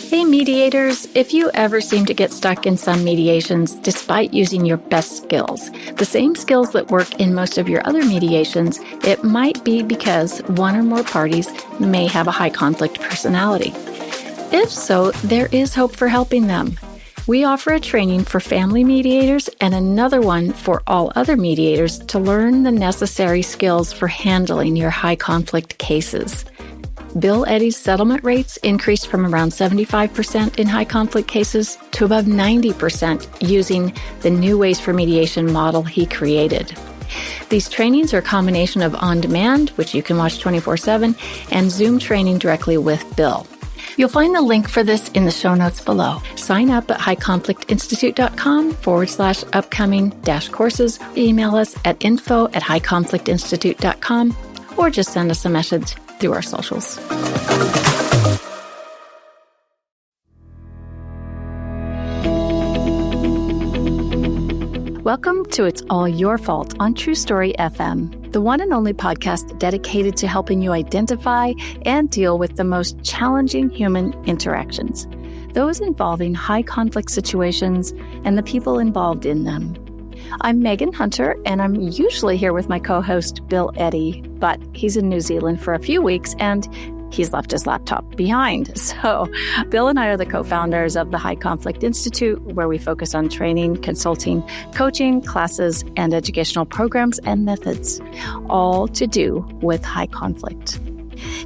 Hey mediators, if you ever seem to get stuck in some mediations despite using your best skills, the same skills that work in most of your other mediations, it might be because one or more parties may have a high conflict personality. If so, there is hope for helping them. We offer a training for family mediators and another one for all other mediators to learn the necessary skills for handling your high conflict cases. Bill Eddy's settlement rates increased from around 75% in high conflict cases to above 90% using the new Ways for Mediation model he created. These trainings are a combination of on-demand, which you can watch 24/7, and Zoom training directly with Bill. You'll find the link for this in the show notes below. Sign up at highconflictinstitute.com/upcoming-courses. Email us at info@highconflictinstitute.com or just send us a message through our socials. Welcome to It's All Your Fault on True Story FM, the one and only podcast dedicated to helping you identify and deal with the most challenging human interactions, those involving high conflict situations and the people involved in them. I'm Megan Hunter, and I'm usually here with my co-host, Bill Eddy, but he's in New Zealand for a few weeks, and he's left his laptop behind. So Bill and I are the co-founders of the High Conflict Institute, where we focus on training, consulting, coaching, classes, and educational programs and methods, all to do with high conflict.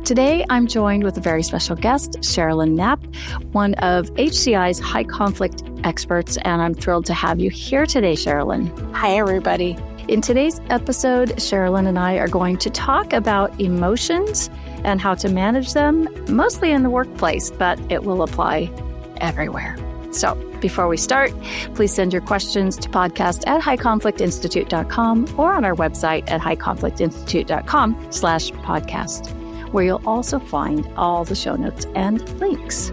Today, I'm joined with a very special guest, Cherolyn Knapp, one of HCI's high conflict experts, and I'm thrilled to have you here today, Cherolyn. Hi, everybody. In today's episode, Cherolyn and I are going to talk about emotions and how to manage them, mostly in the workplace, but it will apply everywhere. So before we start, please send your questions to podcast@highconflictinstitute.com or on our website at highconflictinstitute.com/podcast, where you'll also find all the show notes and links.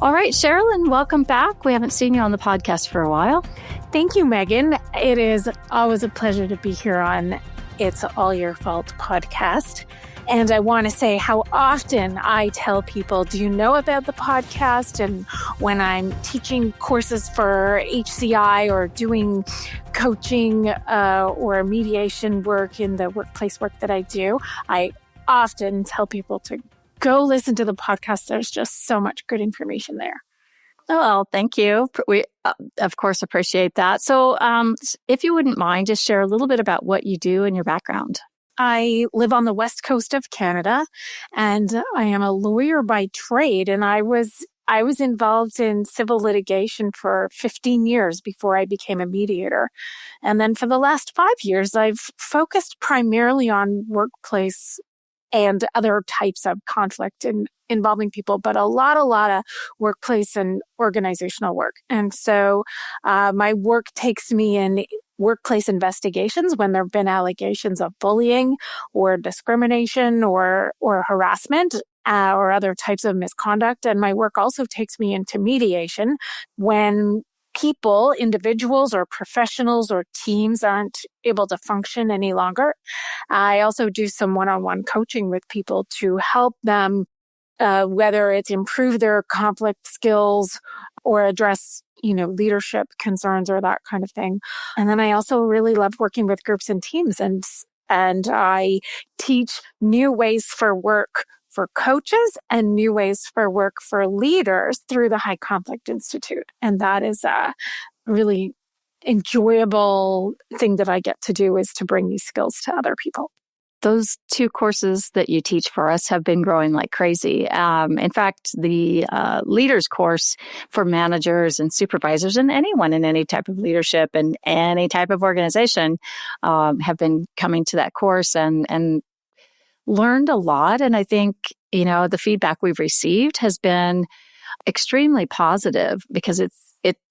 All right, Cherolyn, welcome back. We haven't seen you on the podcast for a while. Thank you, Megan. It is always a pleasure to be here on It's All Your Fault podcast. And I want to say how often I tell people, do you know about the podcast? And when I'm teaching courses for HCI or doing coaching or mediation work in the workplace work that I do, I often tell people to go listen to the podcast. There's just so much good information there. Oh, well, thank you. We, of course, appreciate that. So if you wouldn't mind, just share a little bit about what you do and your background. I live on the west coast of Canada, and I am a lawyer by trade. And I was involved in civil litigation for 15 years before I became a mediator. And then for the last 5 years, I've focused primarily on workplace and other types of conflict involving people, but a lot of workplace and organizational work. And so my work takes me in workplace investigations when there have been allegations of bullying or discrimination or harassment or other types of misconduct. And my work also takes me into mediation when people, individuals or professionals or teams aren't able to function any longer. I also do some one-on-one coaching with people to help them, whether it's improve their conflict skills or address, leadership concerns or that kind of thing. And then I also really love working with groups and teams, and I teach new ways for work for coaches and new ways for work for leaders through the High Conflict Institute. And that is a really enjoyable thing that I get to do, is to bring these skills to other people. Those two courses that you teach for us have been growing like crazy. In fact, the leaders course for managers and supervisors and anyone in any type of leadership and any type of organization have been coming to that course and learned a lot. And I think, the feedback we've received has been extremely positive, because it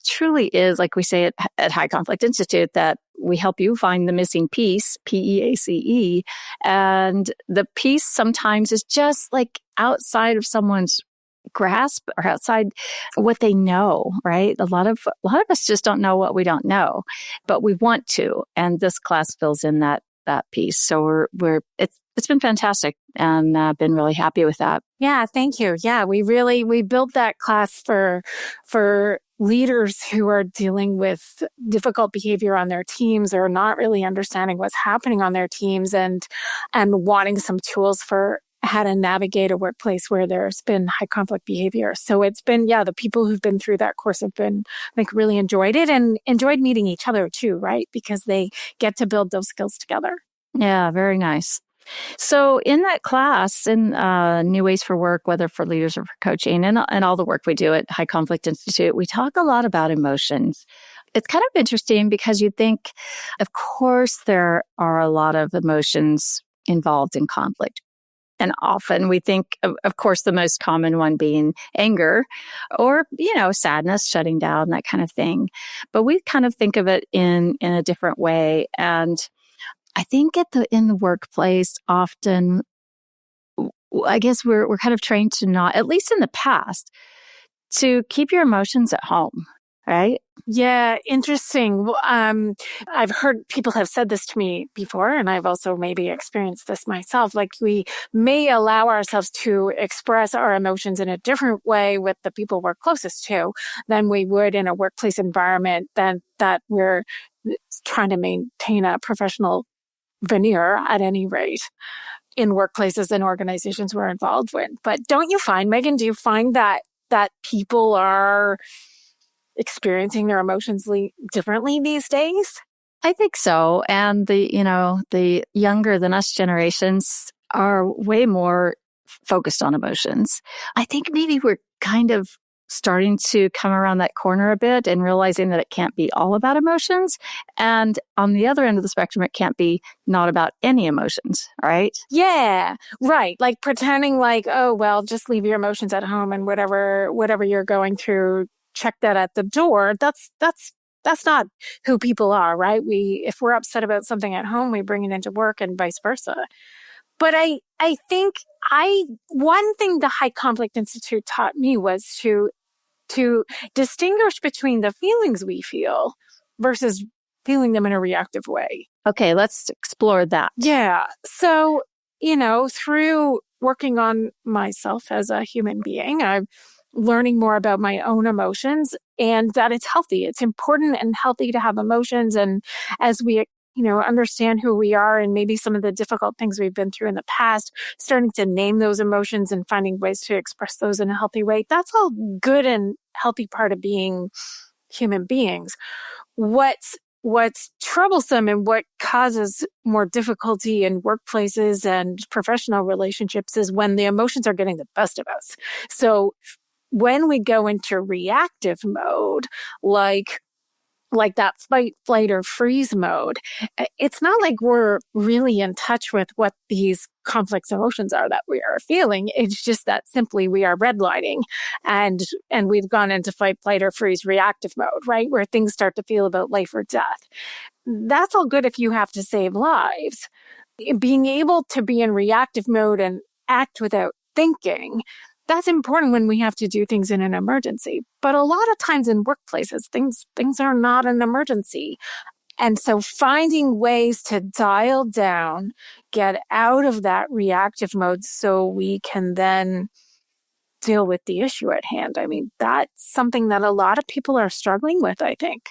truly is, like we say at High Conflict Institute, that we help you find the missing piece, PEACE. And the piece sometimes is just like outside of someone's grasp or outside what they know, right? A lot of us just don't know what we don't know, but we want to. And this class fills in that that piece. So it's been fantastic, and been really happy with that. Yeah, thank you. Yeah, we built that class for leaders who are dealing with difficult behavior on their teams or not really understanding what's happening on their teams and wanting some tools for how to navigate a workplace where there's been high conflict behavior. So it's been, the people who've been through that course have been, really enjoyed it and enjoyed meeting each other too, right? Because they get to build those skills together. Yeah, very nice. So in that class, in New Ways for Work, whether for leaders or for coaching, and all the work we do at High Conflict Institute, we talk a lot about emotions. It's kind of interesting because you think, of course, there are a lot of emotions involved in conflict. And often we think, of course, the most common one being anger or, sadness, shutting down, that kind of thing. But we kind of think of it in a different way. And I think in the workplace, often, I guess we're kind of trained to not, at least in the past, to keep your emotions at home, right? Yeah, interesting. I've heard people have said this to me before, and I've also maybe experienced this myself. Like we may allow ourselves to express our emotions in a different way with the people we're closest to than we would in a workplace environment that we're trying to maintain a professional veneer at any rate in workplaces and organizations we're involved with. But don't you find, Megan, do you find that people are experiencing their emotions differently these days? I think so. And the younger than us generations are way more focused on emotions. I think maybe we're kind of starting to come around that corner a bit and realizing that it can't be all about emotions. And on the other end of the spectrum, it can't be not about any emotions, right? Yeah, right. Like pretending like, oh, well, just leave your emotions at home and whatever you're going through, check that at the door. That's not who people are, right? If we're upset about something at home, we bring it into work and vice versa. But I think one thing the High Conflict Institute taught me was to distinguish between the feelings we feel versus feeling them in a reactive way. Okay, let's explore that. Yeah. So, through working on myself as a human being, I'm learning more about my own emotions and that it's healthy. It's important and healthy to have emotions. And as we understand who we are and maybe some of the difficult things we've been through in the past, starting to name those emotions and finding ways to express those in a healthy way. That's all good and healthy part of being human beings. What's troublesome and what causes more difficulty in workplaces and professional relationships is when the emotions are getting the best of us. So when we go into reactive mode, like that fight, flight, or freeze mode, it's not like we're really in touch with what these complex emotions are that we are feeling. It's just that simply we are redlining and we've gone into fight, flight, or freeze reactive mode, right? Where things start to feel about life or death. That's all good if you have to save lives. Being able to be in reactive mode and act without thinking, that's important when we have to do things in an emergency. But a lot of times in workplaces, things are not an emergency. And so finding ways to dial down, get out of that reactive mode so we can then deal with the issue at hand. I mean, that's something that a lot of people are struggling with, I think.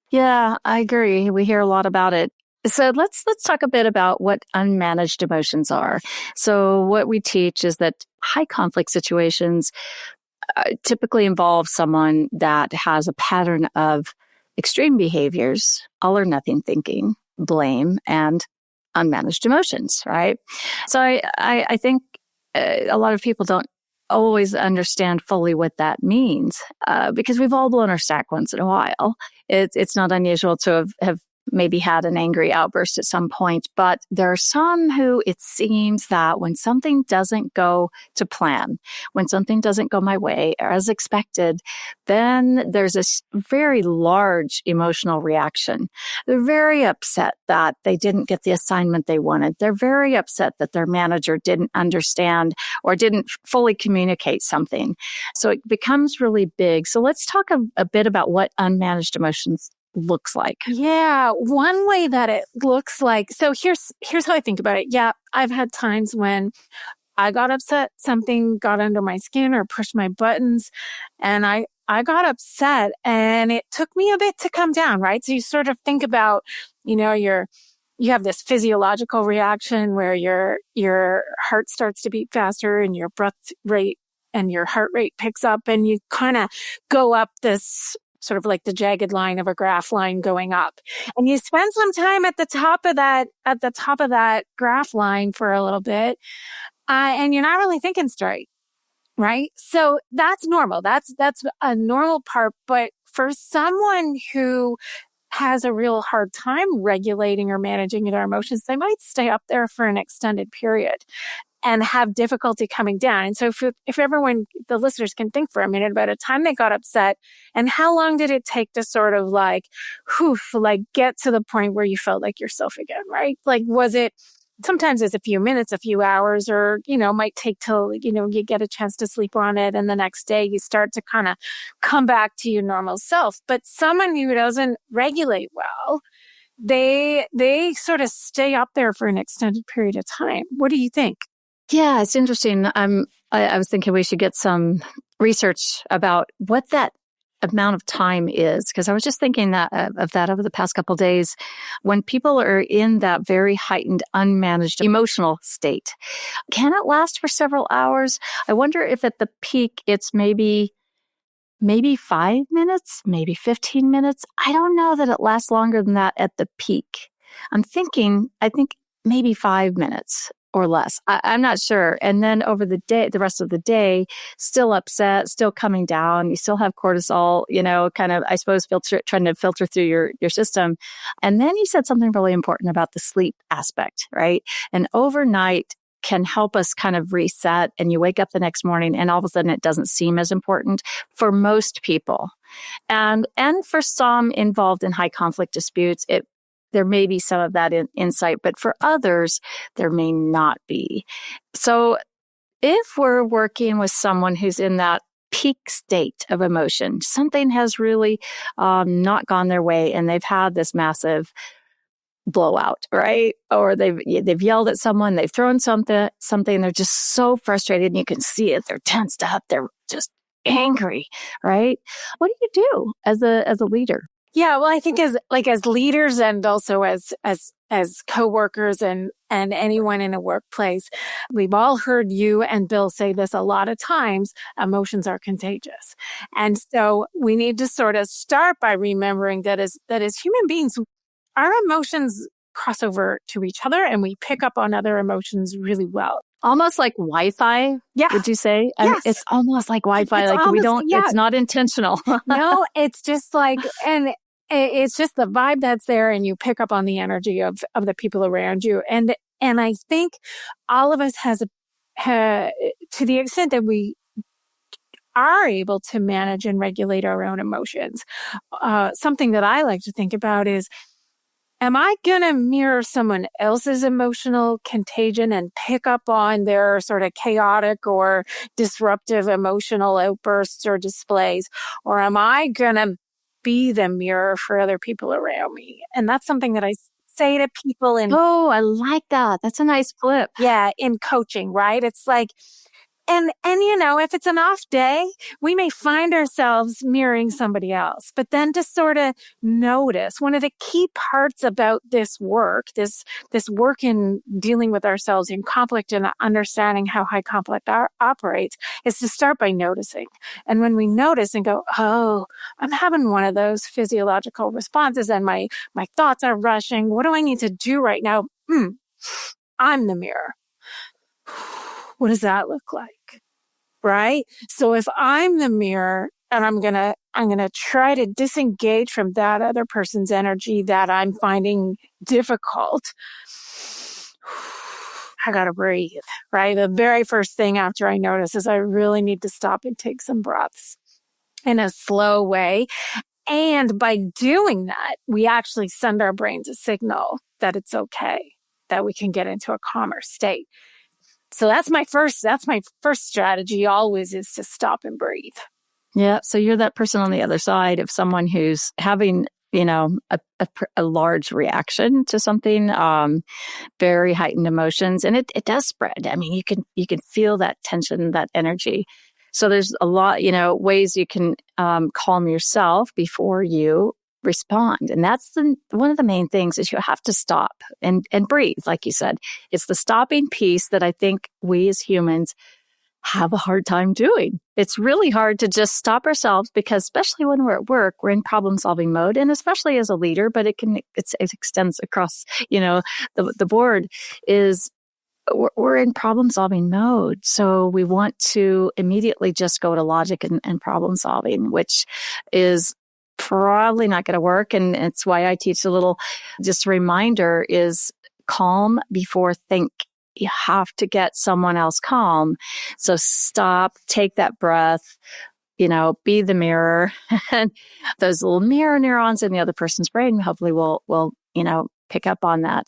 Yeah, I agree. We hear a lot about it. So let's talk a bit about what unmanaged emotions are. So what we teach is that high conflict situations typically involve someone that has a pattern of extreme behaviors, all or nothing thinking, blame, and unmanaged emotions, right? So I think a lot of people don't always understand fully what that means because we've all blown our stack once in a while. It's not unusual to have maybe had an angry outburst at some point, but there are some who it seems that when something doesn't go to plan, when something doesn't go my way or as expected, then there's this very large emotional reaction. They're very upset that they didn't get the assignment they wanted. They're very upset that their manager didn't understand or didn't fully communicate something. So it becomes really big. So let's talk a bit about what unmanaged emotions looks like. Yeah, one way that it looks like. So here's how I think about it. Yeah, I've had times when I got upset, something got under my skin or pushed my buttons, and I got upset, and it took me a bit to come down, right? So you sort of think about, you have this physiological reaction where your heart starts to beat faster and your breath rate and your heart rate picks up, and you kind of go up this sort of like the jagged line of a graph line going up. And you spend some time at the top of that graph line for a little bit, and you're not really thinking straight, right? So that's normal. That's a normal part. But for someone who has a real hard time regulating or managing their emotions, they might stay up there for an extended period and have difficulty coming down. And so if everyone, the listeners, can think for a minute about a time they got upset and how long did it take to sort of like get to the point where you felt like yourself again, right? Like, was it, sometimes it's a few minutes, a few hours, or, might take till, you get a chance to sleep on it. And the next day you start to kind of come back to your normal self. But someone who doesn't regulate well, they sort of stay up there for an extended period of time. What do you think? Yeah, it's interesting. I was thinking we should get some research about what that amount of time is, because I was just thinking that of that over the past couple of days. When people are in that very heightened, unmanaged emotional state, can it last for several hours? I wonder if at the peak it's maybe 5 minutes, maybe 15 minutes. I don't know that it lasts longer than that at the peak. I think maybe 5 minutes or less. I'm not sure. And then over the rest of the day, still upset, still coming down. You still have cortisol, kind of, I suppose, trying to filter through your system. And then you said something really important about the sleep aspect, right? And overnight can help us kind of reset, and you wake up the next morning and all of a sudden it doesn't seem as important for most people. And for some involved in high conflict disputes, there may be some of that insight, but for others, there may not be. So if we're working with someone who's in that peak state of emotion, something has really not gone their way and they've had this massive blowout, right? Or they've yelled at someone, they've thrown something, they're just so frustrated and you can see it. They're tensed up. They're just angry, right? What do you do as a leader? Yeah, well, I think as leaders and also as coworkers and anyone in a workplace, we've all heard you and Bill say this a lot of times, emotions are contagious. And so we need to sort of start by remembering that as human beings, our emotions cross over to each other and we pick up on other emotions really well. Almost like Wi-Fi, yeah. Would you say? Yes. It's almost like Wi-Fi. It's not intentional. No, it's just like, and it's just the vibe that's there and you pick up on the energy of the people around you. And I think all of us to the extent that we are able to manage and regulate our own emotions, something that I like to think about is, am I going to mirror someone else's emotional contagion and pick up on their sort of chaotic or disruptive emotional outbursts or displays? Or am I going to be the mirror for other people around me? And that's something that I say to people Oh, I like that. That's a nice flip. Yeah, in coaching, right? It's like, and if it's an off day, we may find ourselves mirroring somebody else. But then to sort of notice, one of the key parts about this work in dealing with ourselves in conflict and understanding how high conflict operates, is to start by noticing. And when we notice and go, oh, I'm having one of those physiological responses and my thoughts are rushing. What do I need to do right now? I'm the mirror. What does that look like? Right? So if I'm the mirror and I'm going to try to disengage from that other person's energy that I'm finding difficult, I got to breathe, right? The very first thing after I notice is I really need to stop and take some breaths in a slow way. And by doing that, we actually send our brains a signal that it's okay, that we can get into a calmer state. So that's my first strategy always, is to stop and breathe. Yeah. So you're that person on the other side of someone who's having a large reaction to something, very heightened emotions, and it does spread. I mean, you can feel that tension, that energy. So there's a lot, ways you can calm yourself before you respond. And that's one of the main things is you have to stop and breathe. Like you said, it's the stopping piece that I think we as humans have a hard time doing. It's really hard to just stop ourselves because especially when we're at work, we're in problem solving mode, and especially as a leader, but it extends across, the board is we're in problem solving mode. So we want to immediately just go to logic and problem solving, which is probably not going to work. And it's why I teach just a reminder is calm before think. You have to get someone else calm. So stop, take that breath, be the mirror. And those little mirror neurons in the other person's brain hopefully will pick up on that.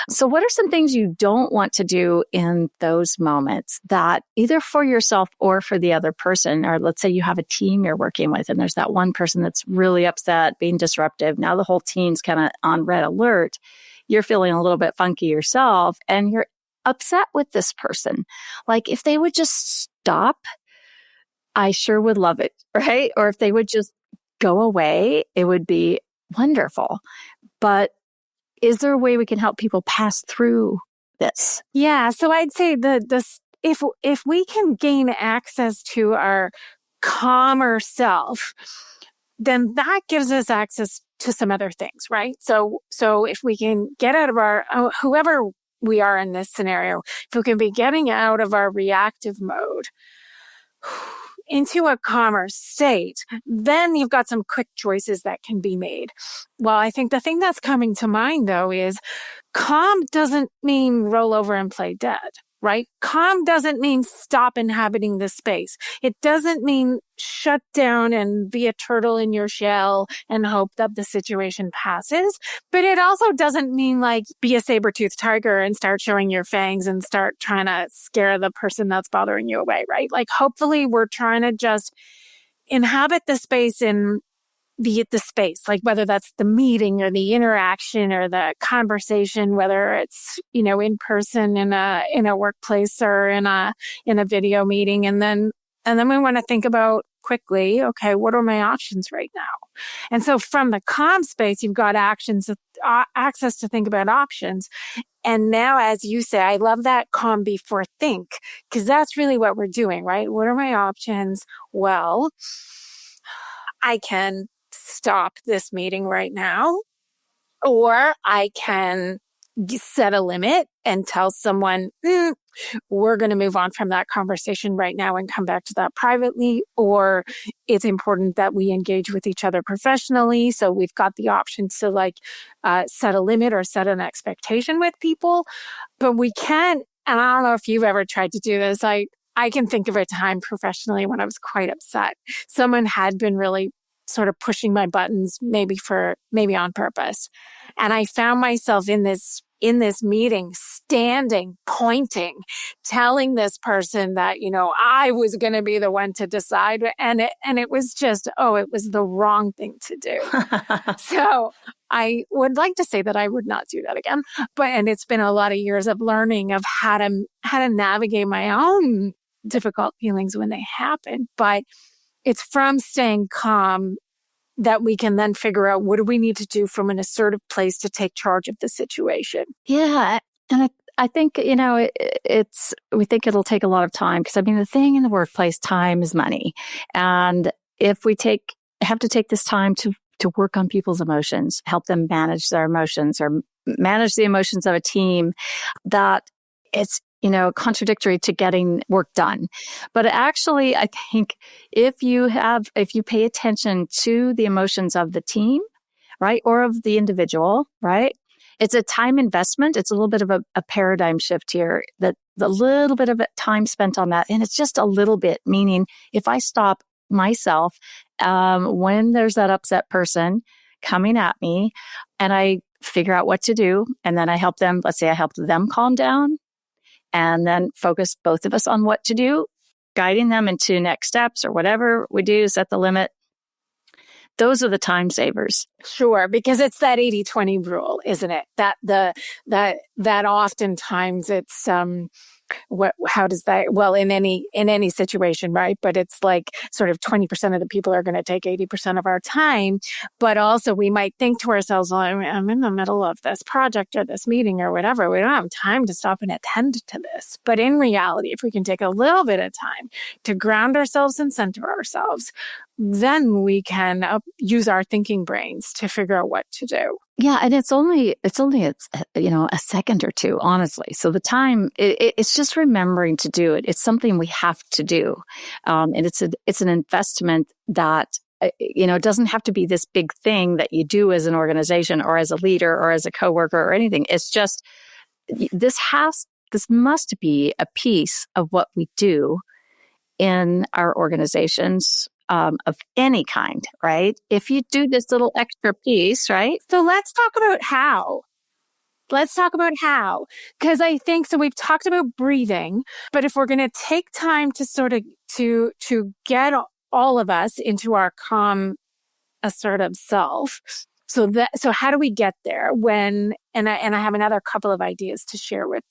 So what are some things you don't want to do in those moments that either for yourself or for the other person, or let's say you have a team you're working with and there's that one person that's really upset, being disruptive. Now the whole team's kind of on red alert. You're feeling a little bit funky yourself and you're upset with this person. Like if they would just stop, I sure would love it, right? Or if they would just go away, it would be wonderful. But is there a way we can help people pass through this? Yeah. So I'd say if we can gain access to our calmer self, then that gives us access to some other things, right? So if we can get out of our, whoever we are in this scenario, if we can be getting out of our reactive mode into a calmer state, then you've got some quick choices that can be made. Well, I think the thing that's coming to mind, though, is calm doesn't mean roll over and play dead, right? Calm doesn't mean stop inhabiting the space. It doesn't mean shut down and be a turtle in your shell and hope that the situation passes. But it also doesn't mean like be a saber-toothed tiger and start showing your fangs and start trying to scare the person that's bothering you away, right? Like hopefully we're trying to just inhabit the space in the space, like whether that's the meeting or the interaction or the conversation, whether it's, in person in a workplace or in a video meeting. And then we want to think about quickly, okay, what are my options right now? And so from the calm space, you've got access to think about options. And now, as you say, I love that calm before think, because that's really what we're doing, right? What are my options? Well, I can stop this meeting right now, or I can set a limit and tell someone, we're going to move on from that conversation right now and come back to that privately, or it's important that we engage with each other professionally. So we've got the option to set a limit or set an expectation with people, but we can't. And I don't know if you've ever tried to do this. I can think of a time professionally when I was quite upset. Someone had been really sort of pushing my buttons, maybe on purpose. And I found myself in this meeting, standing, pointing, telling this person that, I was going to be the one to decide. And it was just, it was the wrong thing to do. So I would like to say that I would not do that again. And it's been a lot of years of learning of how to navigate my own difficult feelings when they happen. But it's from staying calm that we can then figure out what do we need to do from an assertive place to take charge of the situation. Yeah. And I think, we think it'll take a lot of time because the thing in the workplace, time is money. And if we have to take this time to work on people's emotions, help them manage their emotions or manage the emotions of a team, that it's, contradictory to getting work done. But actually, I think if you pay attention to the emotions of the team, right, or of the individual, right, it's a time investment. It's a little bit of a paradigm shift here, that the little bit of time spent on that. And it's just a little bit, meaning if I stop myself when there's that upset person coming at me and I figure out what to do, and then I help them, let's say I help them calm down, and then focus both of us on what to do, guiding them into next steps or whatever we do, set the limit. those are the time savers. Sure, because it's that 80-20 rule, isn't it? That oftentimes it's how does that, well, in any situation, right? But it's like sort of 20% of the people are going to take 80% of our time. But also we might think to ourselves, well, I'm in the middle of this project or this meeting or whatever. We don't have time to stop and attend to this. But in reality, if we can take a little bit of time to ground ourselves and center ourselves, then we can use our thinking brains to figure out what to do. Yeah, and it's only a second or two, honestly. So the time, it's just remembering to do it. It's something we have to do, and it's an investment that it doesn't have to be this big thing that you do as an organization or as a leader or as a coworker or anything. It's just this must be a piece of what we do in our organizations. Of any kind, right? If you do this little extra piece, right? So let's talk about how. Because I think, so we've talked about breathing, but if we're going to take time to sort of, to get all of us into our calm, assertive self. So how do we get there and I have another couple of ideas to share with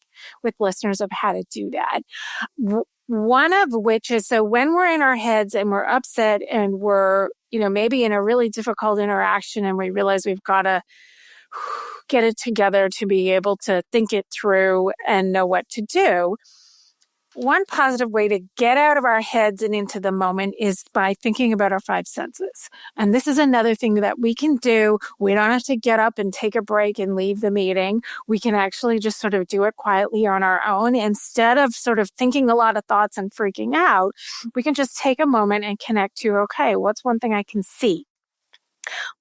listeners of how to do that. One of which is, so when we're in our heads and we're upset and we're, maybe in a really difficult interaction and we realize we've got to get it together to be able to think it through and know what to do. One positive way to get out of our heads and into the moment is by thinking about our five senses. And this is another thing that we can do. We don't have to get up and take a break and leave the meeting. We can actually just sort of do it quietly on our own. Instead of sort of thinking a lot of thoughts and freaking out, we can just take a moment and connect to, okay, what's one thing I can see?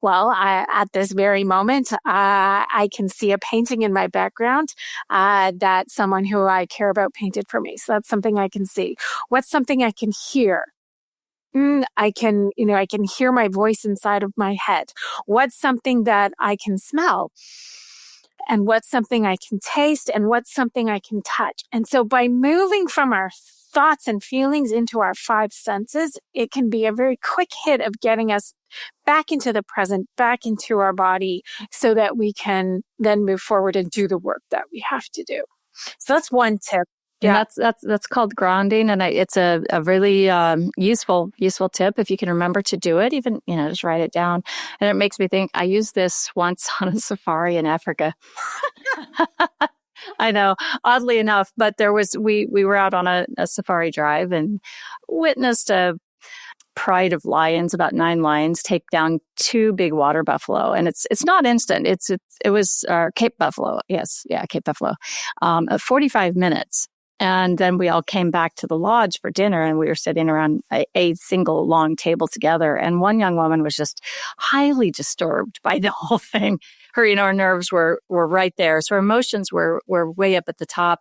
Well, at this very moment, I can see a painting in my background that someone who I care about painted for me. So that's something I can see. What's something I can hear? I can hear my voice inside of my head. What's something that I can smell? And what's something I can taste? And what's something I can touch? And so by moving from our thoughts and feelings into our five senses, it can be a very quick hit of getting us back into the present, back into our body, so that we can then move forward and do the work that we have to do. So that's one tip. Yeah, and that's called grounding, and it's a really useful tip if you can remember to do it. Even just write it down, and it makes me think. I used this once on a safari in Africa. I know, oddly enough, but we were out on a safari drive and witnessed a pride of lions, about 9 lions, take down 2 big water buffalo. And it's not instant. It was Cape buffalo. Yes. Yeah. Cape buffalo. 45 minutes. And then we all came back to the lodge for dinner, and we were sitting around a single long table together. And one young woman was just highly disturbed by the whole thing. Her nerves were right there. So her emotions were way up at the top.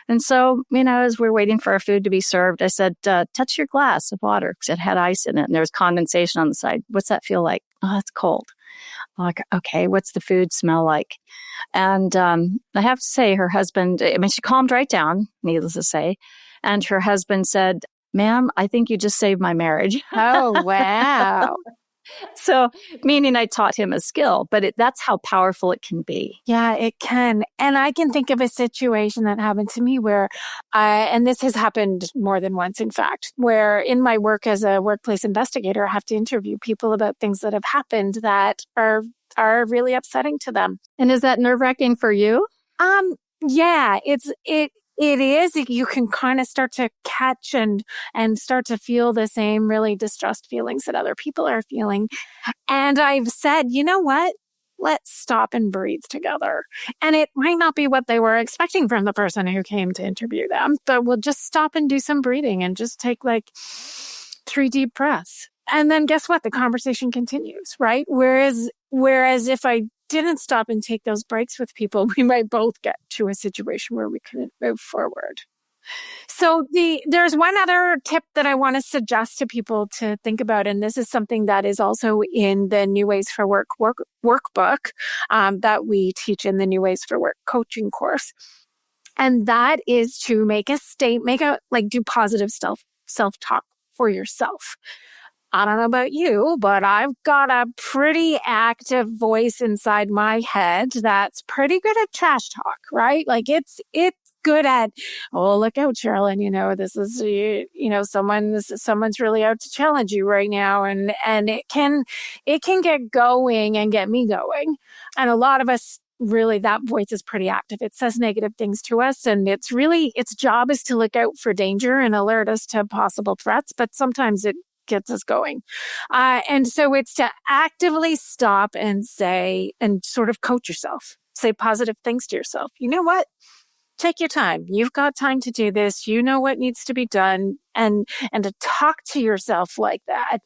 And so, as we're waiting for our food to be served, I said, touch your glass of water, because it had ice in it and there was condensation on the side. What's that feel like? Oh, it's cold. I'm like, okay, what's the food smell like? And I have to say, her husband, she calmed right down, needless to say. And her husband said, ma'am, I think you just saved my marriage. Oh, wow. So, meaning I taught him a skill, but that's how powerful it can be. Yeah, it can. And I can think of a situation that happened to me where, and this has happened more than once, in fact, where in my work as a workplace investigator, I have to interview people about things that have happened that are really upsetting to them. And is that nerve-wracking for you? Yeah, it is. You can kind of start to catch and start to feel the same really distressed feelings that other people are feeling. And I've said, you know what? Let's stop and breathe together. And it might not be what they were expecting from the person who came to interview them, but we'll just stop and do some breathing and just take 3 deep breaths. And then guess what? The conversation continues, right? Whereas if I didn't stop and take those breaks with people, we might both get to a situation where we couldn't move forward. So there's one other tip that I want to suggest to people to think about, and this is something that is also in the New Ways for Work workbook that we teach in the New Ways for Work coaching course. And that is to make a do positive self-talk for yourself. I don't know about you, but I've got a pretty active voice inside my head that's pretty good at trash talk, right? Like it's good at, oh, look out, Cherolyn, this is, someone's really out to challenge you right now. And it can get going and get me going. And a lot of us, really, that voice is pretty active. It says negative things to us, and its job is to look out for danger and alert us to possible threats, but sometimes it gets us going. And so it's to actively stop and say, and sort of coach yourself, say positive things to yourself. You know what? Take your time. You've got time to do this. You know what needs to be done, and to talk to yourself like that,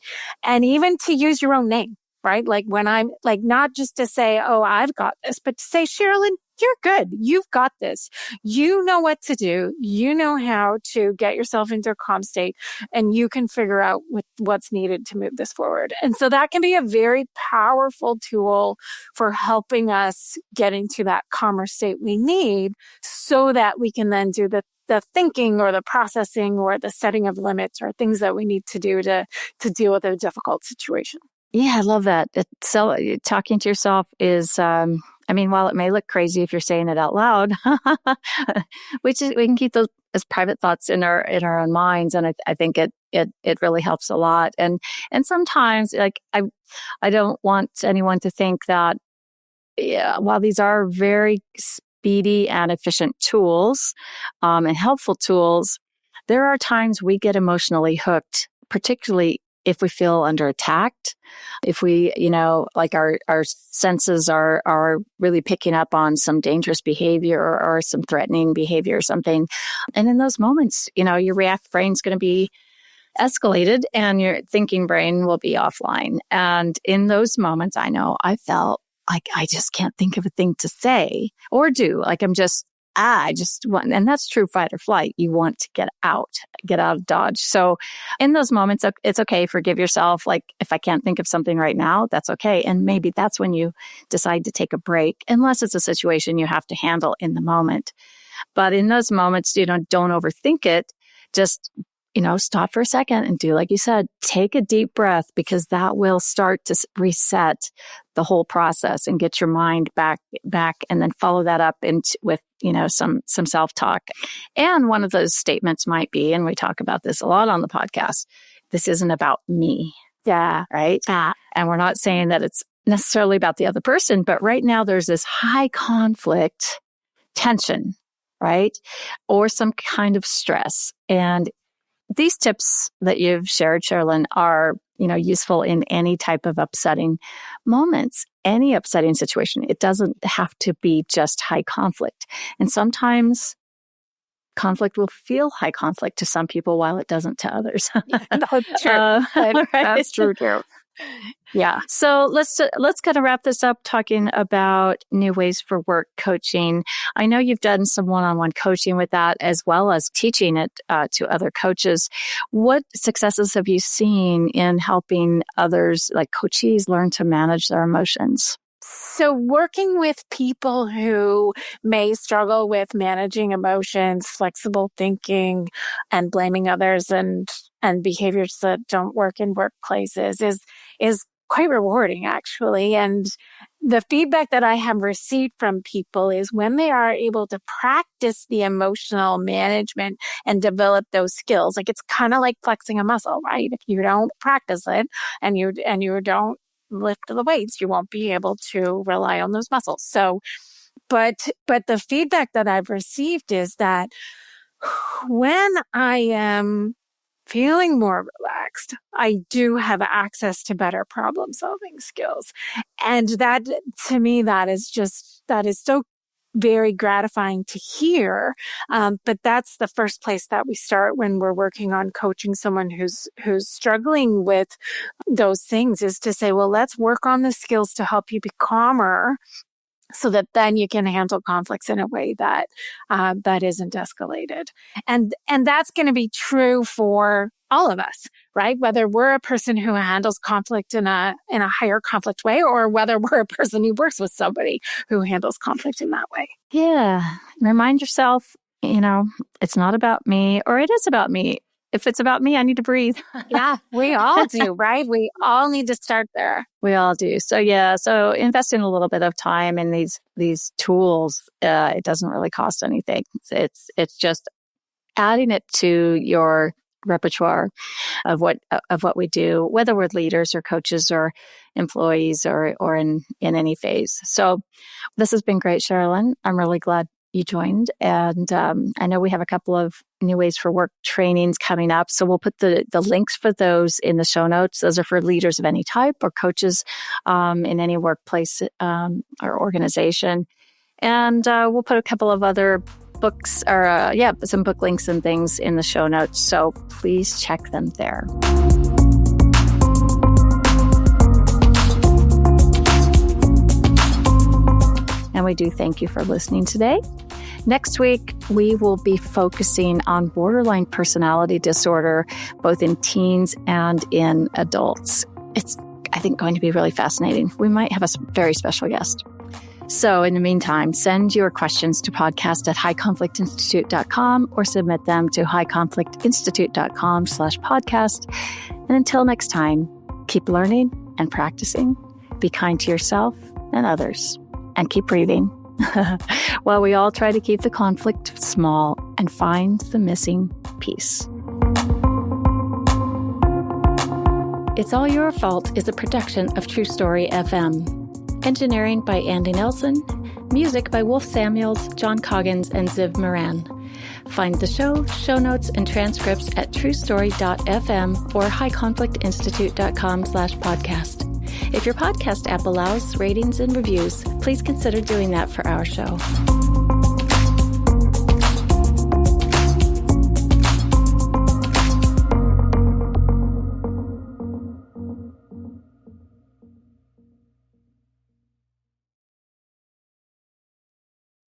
and even to use your own name. Right? Like when I'm like, not just to say, oh, I've got this, but to say, Cherolyn, you're good. You've got this. You know what to do. You know how to get yourself into a calm state, and you can figure out what's needed to move this forward. And so that can be a very powerful tool for helping us get into that calmer state we need, so that we can then do the thinking or the processing or the setting of limits or things that we need to do to deal with a difficult situation. Yeah, I love that. So talking to yourself is, while it may look crazy if you're saying it out loud, we can keep those as private thoughts in our own minds, and I think it really helps a lot. And sometimes, like, I don't want anyone to think that, while these are very speedy and efficient tools, and helpful tools, there are times we get emotionally hooked, particularly if we feel under attacked, if we, like our senses are really picking up on some dangerous behavior or some threatening behavior or something. And in those moments, your react brain's going to be escalated and your thinking brain will be offline. And in those moments, I know I felt like I just can't think of a thing to say or do. Like I just want, and that's true fight or flight. You want to get out of Dodge. So in those moments, it's okay. Forgive yourself. Like, if I can't think of something right now, that's okay. And maybe that's when you decide to take a break, unless it's a situation you have to handle in the moment. But in those moments, don't overthink it. Just, stop for a second and do, like you said, take a deep breath, because that will start to reset the whole process and get your mind back, and then follow that up with, some self-talk. And one of those statements might be, and we talk about this a lot on the podcast, this isn't about me. Yeah. Right. Yeah. And we're not saying that it's necessarily about the other person, but right now there's this high conflict tension, right? Or some kind of stress. And these tips that you've shared, Cherolyn, are, useful in any type of upsetting moments, any upsetting situation. It doesn't have to be just high conflict. And sometimes conflict will feel high conflict to some people while it doesn't to others. That's true. That's true too. Yeah. So let's kind of wrap this up talking about new ways for work coaching. I know you've done some one-on-one coaching with that, as well as teaching it to other coaches. What successes have you seen in helping others, like coachees, learn to manage their emotions? So working with people who may struggle with managing emotions, flexible thinking, and blaming others and behaviors that don't work in workplaces is quite rewarding, actually. And the feedback that I have received from people is when they are able to practice the emotional management and develop those skills, like it's kind of like flexing a muscle, right? If you don't practice it and you don't lift the weights, you won't be able to rely on those muscles. So, but the feedback that I've received is that when I am feeling more relaxed, I do have access to better problem solving skills. And that, to me, that is so very gratifying to hear. But that's the first place that we start when we're working on coaching someone who's struggling with those things, is to say, well, let's work on the skills to help you be calmer, so that then you can handle conflicts in a way that isn't escalated. And that's going to be true for all of us, right? Whether we're a person who handles conflict in a higher conflict way, or whether we're a person who works with somebody who handles conflict in that way. Yeah. Remind yourself, it's not about me, or it is about me. if it's about me, I need to breathe. Yeah, we all do, right? We all need to start there. We all do. So so invest in a little bit of time in these tools. It doesn't really cost anything. It's just adding it to your repertoire of what we do, whether we're leaders or coaches or employees or in any phase. So this has been great, Cherolyn. I'm really glad you joined. And I know we have a couple of New Ways for Work trainings coming up. So we'll put the links for those in the show notes. Those are for leaders of any type or coaches in any workplace or organization. And we'll put a couple of other books or some book links and things in the show notes. So please check them there. And we do thank you for listening today. Next week, we will be focusing on borderline personality disorder, both in teens and in adults. It's, I think, going to be really fascinating. We might have a very special guest. So in the meantime, send your questions to podcast@highconflictinstitute.com or submit them to highconflictinstitute.com/podcast. And until next time, keep learning and practicing. Be kind to yourself and others. And keep breathing while we all try to keep the conflict small and find the missing piece. It's All Your Fault is a production of True Story FM. Engineering by Andy Nelson. Music by Wolf Samuels, John Coggins, and Ziv Moran. Find the show notes, and transcripts at truestory.fm or highconflictinstitute.com/podcast. If your podcast app allows ratings and reviews, please consider doing that for our show.